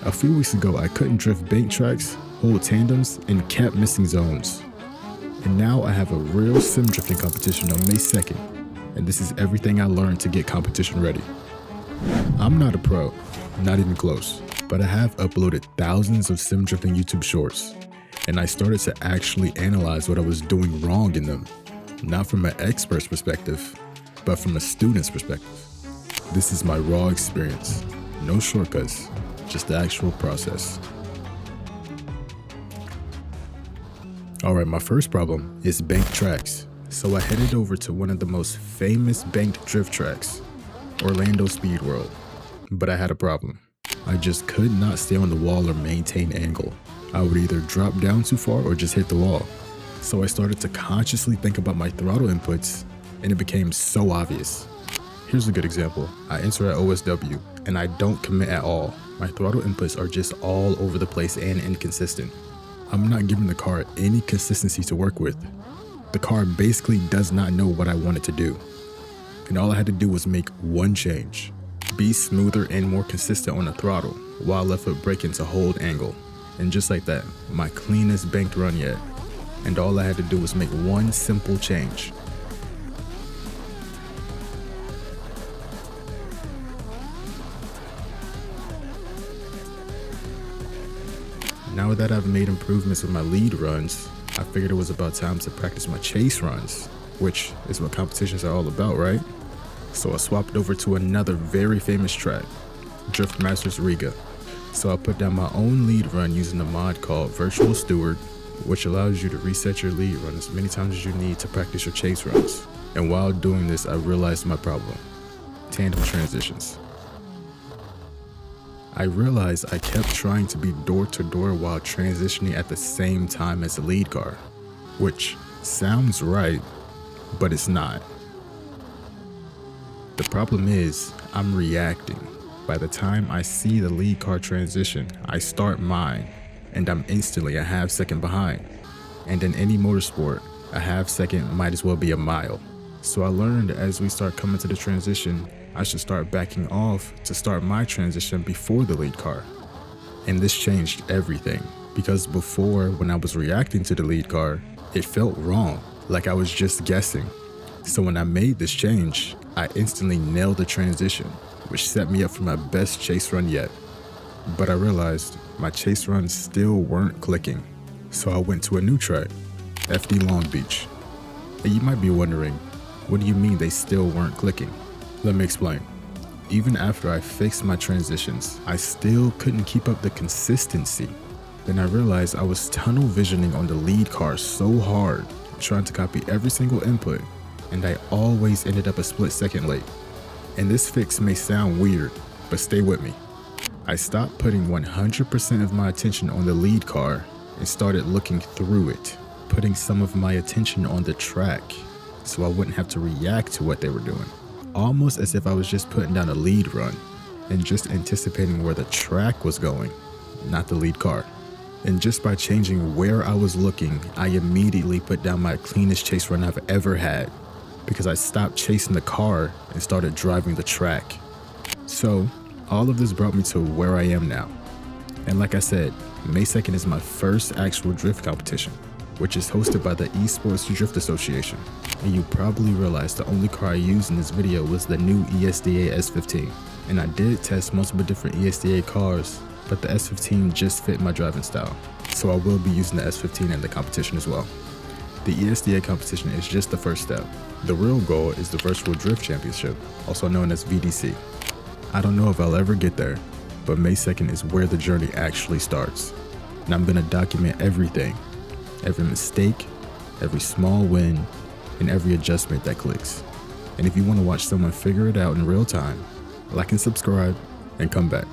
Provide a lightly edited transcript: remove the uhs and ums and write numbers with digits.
A few weeks ago, I couldn't drift bank tracks, hold tandems, and kept missing zones. And now I have a real sim drifting competition on May 2nd, and this is everything I learned to get competition ready. I'm not a pro, not even close, but I have uploaded thousands of sim drifting YouTube shorts, and I started to actually analyze what I was doing wrong in them, not from an expert's perspective, but from a student's perspective. This is my raw experience, no shortcuts, just the actual process. Alright, my first problem is banked tracks. So I headed over to one of the most famous banked drift tracks, Orlando Speed World. But I had a problem. I just could not stay on the wall or maintain angle. I would either drop down too far or just hit the wall. So I started to consciously think about my throttle inputs, and it became so obvious. Here's a good example. I enter at OSW, and I don't commit at all. My throttle inputs are just all over the place and inconsistent. I'm not giving the car any consistency to work with. The car basically does not know what I want it to do. And all I had to do was make one change. Be smoother and more consistent on the throttle, while left foot braking to hold angle. And just like that, my cleanest banked run yet. And all I had to do was make one simple change. Now that I've made improvements with my lead runs, I figured it was about time to practice my chase runs, which is what competitions are all about, right? So I swapped over to another very famous track, Drift Masters Riga. So I put down my own lead run using a mod called Virtual Steward, which allows you to reset your lead run as many times as you need to practice your chase runs. And while doing this, I realized my problem: tandem transitions. I realized I kept trying to be door to door while transitioning at the same time as the lead car, which sounds right, but it's not. The problem is, I'm reacting. By the time I see the lead car transition, I start mine, and I'm instantly a half second behind. And in any motorsport, a half second might as well be a mile. So I learned as we start coming to the transition, I should start backing off to start my transition before the lead car. And this changed everything, because before, when I was reacting to the lead car, it felt wrong, like I was just guessing. So when I made this change, I instantly nailed the transition, which set me up for my best chase run yet. But I realized my chase runs still weren't clicking. So I went to a new track, FD Long Beach. And you might be wondering, what do you mean they still weren't clicking? Let me explain. Even after I fixed my transitions, I still couldn't keep up the consistency. Then I realized I was tunnel visioning on the lead car so hard, trying to copy every single input, and I always ended up a split second late. And this fix may sound weird, but stay with me. I stopped putting 100% of my attention on the lead car and started looking through it, putting some of my attention on the track so I wouldn't have to react to what they were doing. Almost as if I was just putting down a lead run and just anticipating where the track was going, not the lead car. And just by changing where I was looking, I immediately put down my cleanest chase run I've ever had, because I stopped chasing the car and started driving the track. So all of this brought me to where I am now. And like I said, May 2nd is my first actual drift competition, which is hosted by the Esports Drift Association. And you probably realized the only car I used in this video was the new ESDA S15. And I did test multiple different ESDA cars, but the S15 just fit my driving style. So I will be using the S15 in the competition as well. The ESDA competition is just the first step. The real goal is the Virtual Drift Championship, also known as VDC. I don't know if I'll ever get there, but May 2nd is where the journey actually starts. And I'm gonna document everything, every mistake, every small win, and every adjustment that clicks. And if you want to watch someone figure it out in real time, like and subscribe, and come back.